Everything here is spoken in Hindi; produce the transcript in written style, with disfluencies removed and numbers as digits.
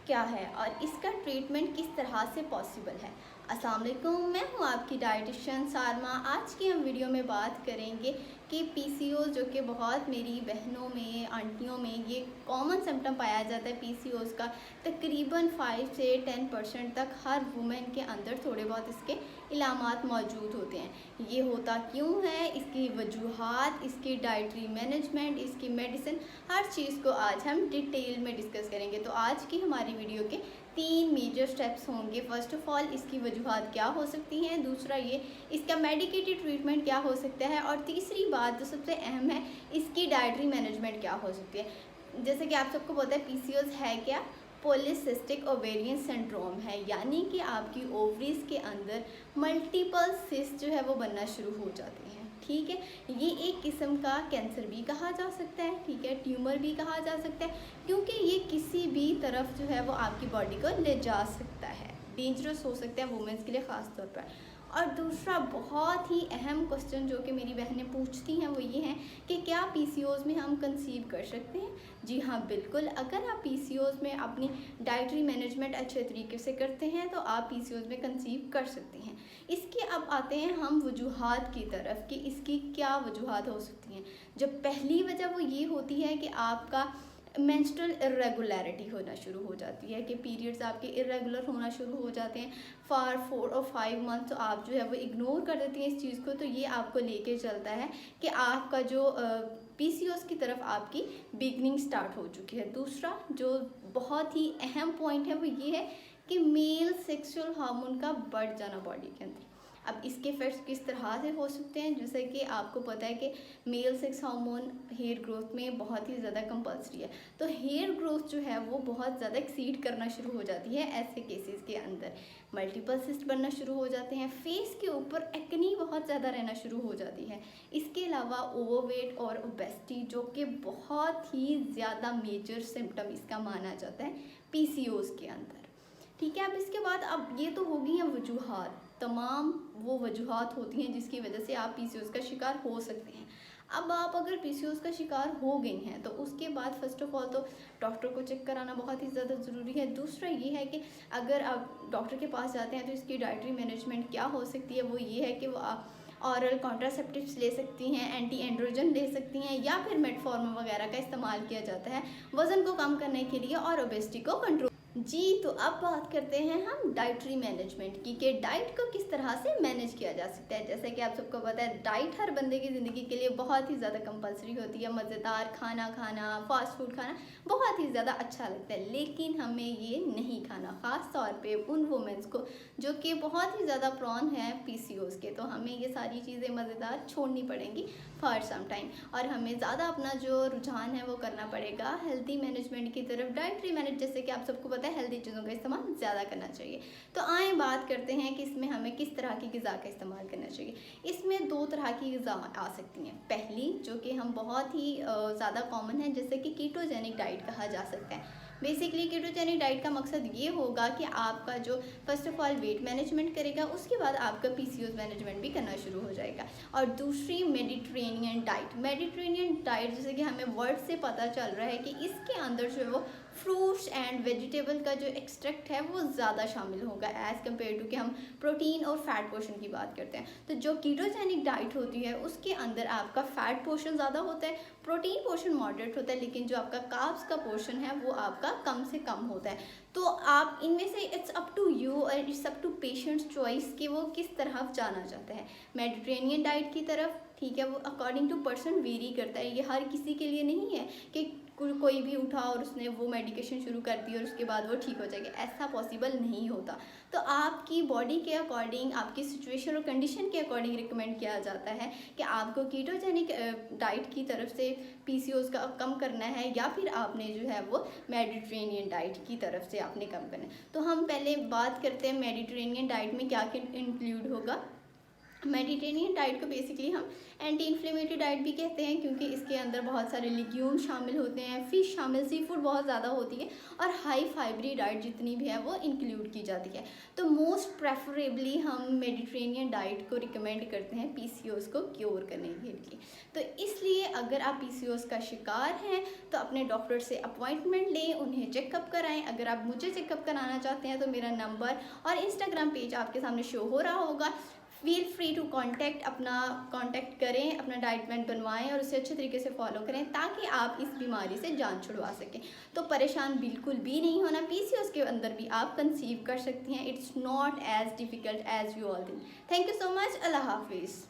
क्या है और इसका ट्रीटमेंट किस तरह से पॉसिबल है। अस्सलाम वालेकुम, मैं हूं आपकी डाइटिशियन सारमा। आज की हम वीडियो में बात करेंगे कि पीसीओएस जो कि बहुत मेरी बहनों में, आंटियों में ये कॉमन सिम्टम पाया जाता है। पीसीओएस का तकरीबन 5 से 10% तक हर वुमेन के अंदर थोड़े बहुत इसके इलामात मौजूद होते हैं। ये होता क्यों है, इसकी वजूहात, इसकी डाइटरी मैनेजमेंट, इसकी मेडिसिन, हर चीज़ को आज हम डिटेल में डिस्कस करेंगे। तो आज की हमारी वीडियो के 3 मेजर स्टेप्स होंगे। फर्स्ट ऑफ ऑल इसकी वजूहात क्या हो सकती हैं, दूसरा ये इसका मेडिकेटेड ट्रीटमेंट क्या हो सकता है, और तीसरी बात जो सबसे अहम है, इसकी डाइटरी मैनेजमेंट क्या हो सकती है। जैसे कि आप सबको पता है पीसीओएस है क्या, पॉलीसिस्टिक ओवेरियन सिंड्रोम है, यानी कि आपकी ओवरीज के अंदर मल्टीपल सिस्ट जो है वो बनना शुरू हो जाते हैं। ठीक है, ये एक किस्म का कैंसर भी कहा जा सकता है, ठीक है, ट्यूमर भी कहा जा सकता है, क्योंकि ये किसी भी तरफ जो है वो आपकी बॉडी को ले जा सकता है, डेंजरस हो सकता है वुमेन्स के लिए ख़ास तौर पर। और दूसरा बहुत ही अहम क्वेश्चन जो कि मेरी बहनें पूछती हैं वो ये है कि क्या पीसीओएस में हम कंसीव कर सकते हैं। जी हाँ, बिल्कुल। अगर आप पीसीओएस में अपनी डाइटरी मैनेजमेंट अच्छे तरीके से करते हैं तो आप पीसीओएस में कंसीव कर सकते हैं। इसके अब आते हैं हम वजूहात की तरफ कि इसकी क्या वजूहात हो सकती हैं। जो पहली वजह वो ये होती है कि आपका मेंस्ट्रुअल इरेगुलरिटी होना शुरू हो जाती है, कि पीरियड्स आपके इरेगुलर होना शुरू हो जाते हैं फॉर 4 और 5 मंथ। तो आप जो है वो इग्नोर कर देती हैं इस चीज़ को, तो ये आपको लेके चलता है कि आपका जो पीसीओएस की तरफ आपकी बिगनिंग स्टार्ट हो चुकी है। दूसरा जो बहुत ही अहम पॉइंट है वो ये है कि मेल सेक्सुअल हार्मोन का बढ़ जाना बॉडी के अंदर। अब इसके इफेक्ट्स किस तरह से हो सकते हैं, जैसे कि आपको पता है कि male sex hormone hair growth में बहुत ही ज़्यादा कंपल्सरी है। तो हेयर ग्रोथ जो है वो बहुत ज़्यादा एक्सीड करना शुरू हो जाती है। ऐसे केसेस के अंदर मल्टीपल सिस्ट बनना शुरू हो जाते हैं, फेस के ऊपर एक्नी बहुत ज़्यादा रहना शुरू हो जाती है। इसके अलावा ओवरवेट और ओबेसिटी जो कि बहुत ही ज़्यादा मेजर सिम्टम इसका माना जाता है पीसीओएस के अंदर। ठीक है, अब इसके बाद अब ये तो होगी हैं वजूहात, तमाम वो वजूहात होती हैं जिसकी वजह से आप पीसीओएस का शिकार हो सकते हैं। अब आप अगर पीसीओएस का शिकार हो गई हैं तो उसके बाद फर्स्ट ऑफ ऑल तो डॉक्टर को चेक कराना बहुत ही ज़्यादा ज़रूरी है। दूसरा ये है कि अगर आप डॉक्टर के पास जाते हैं तो इसकी डाइटरी मैनेजमेंट क्या हो सकती है, वो ये है कि वो ऑरल कॉन्ट्रासेप्टिव्स ले सकती हैं, एंटी एंड्रोजन ले सकती हैं, या फिर मेटफॉर्मिन वगैरह का इस्तेमाल किया जाता है वज़न को कम करने के लिए और ओबेसिटी को कंट्रोल। जी, तो अब बात करते हैं हम डाइटरी मैनेजमेंट की, कि डाइट को किस तरह से मैनेज किया जा सकता है। जैसे कि आप सबको पता है डाइट हर बंदे की ज़िंदगी के लिए बहुत ही ज़्यादा कंपलसरी होती है। मज़ेदार खाना खाना, फास्ट फूड खाना बहुत ही ज़्यादा अच्छा लगता है, लेकिन हमें ये नहीं खाना, ख़ास तौर पे उन वुमेंस को जो कि बहुत ही ज़्यादा प्रॉन है पीसीओएस के। तो हमें ये सारी चीज़ें मज़ेदार छोड़नी पड़ेंगी फॉर सम टाइम, और हमें ज़्यादा अपना जो रुझान है वो करना पड़ेगा हेल्दी मैनेजमेंट की तरफ। डाइटरी मैनेज जैसे कि आप सबको पता है हेल्दी चीज़ों का इस्तेमाल ज़्यादा करना चाहिए। तो आए बात करते हैं कि इसमें हमें किस तरह की ग़िज़ा का इस्तेमाल करना चाहिए। इसमें 2 तरह की ग़िज़ा आ सकती हैं। पहली जो कि हम बहुत ही ज़्यादा कॉमन है, जैसे कि कीटोजेनिक डाइट कहा जा सकता है। बेसिकली कीटोजेनिक डाइट का मकसद ये होगा कि आपका जो first of all weight management करेगा, उसके बाद आपका पीसीओएस मैनेजमेंट भी करना शुरू हो जाएगा। और दूसरी मेडिटेरेनियन डाइट। मेडिटेरेनियन डाइट जैसे कि हमें वर्ड से पता चल रहा है कि इसके अंदर जो है वो फ्रूट्स एंड वेजिटेबल का जो एक्सट्रैक्ट है वो ज़्यादा शामिल होगा एज़ कम्पेयर टू कि हम प्रोटीन और फैट पोर्शन की बात करते हैं। तो जो कीटोजेनिक डाइट होती है उसके अंदर आपका फैट पोर्शन ज़्यादा होता है, प्रोटीन पोर्शन मॉडरेट होता है, लेकिन जो आपका कार्ब्स का पोर्शन है वो आपका कम से कम होता है। तो आप इनमें से इट्स अप टू यू और it's up to patient's choice कि वो किस तरफ जाना चाहते हैं। मेडिटेरेनियन डाइट की तरफ, ठीक है, वो अकॉर्डिंग टू पर्सन वेरी करता है। ये हर किसी के लिए नहीं है कि कोई भी उठा और उसने वो मेडिकेशन शुरू कर दी और उसके बाद वो ठीक हो जाएगी, ऐसा पॉसिबल नहीं होता। तो आपकी बॉडी के अकॉर्डिंग, आपकी सिचुएशन और कंडीशन के अकॉर्डिंग रिकमेंड किया जाता है कि आपको कीटोजेनिक डाइट की तरफ से पीसीओएस का कम करना है, या फिर आपने जो है वो मेडिटेरेनियन डाइट की तरफ से आपने कम करना है। तो हम पहले बात करते हैं मेडिटेरेनियन डाइट में क्या क्या इंक्लूड होगा। मेडिटेरेनियन डाइट को बेसिकली हम एंटी इन्फ्लेमेटरी डाइट भी कहते हैं, क्योंकि इसके अंदर बहुत सारे लिग्यूम शामिल होते हैं, फ़िश शामिल, सी फूड बहुत ज़्यादा होती है, और हाई फाइबरी डाइट जितनी भी है वो इंक्लूड की जाती है। तो मोस्ट प्रेफरेबली हम मेडिटेरेनियन डाइट को रिकमेंड करते हैं पीसीओएस को क्योर करने के लिए। तो इसलिए अगर आप पीसीओएस का शिकार हैं तो अपने डॉक्टर से अपॉइंटमेंट लें, उन्हें चेकअप कराएं। अगर आप मुझे चेकअप कराना चाहते हैं तो मेरा नंबर और इंस्टाग्राम पेज आपके सामने शो हो रहा होगा। फील फ्री टू कांटेक्ट करें, अपना डाइट प्लान बनवाएं और उसे अच्छे तरीके से फॉलो करें, ताकि आप इस बीमारी से जान छुड़वा सकें। तो परेशान बिल्कुल भी नहीं होना, पीसीओएस के अंदर भी आप कंसीव कर सकती हैं। It's not as difficult as you all think. Thank you so much. अल्लाह हाफिज़।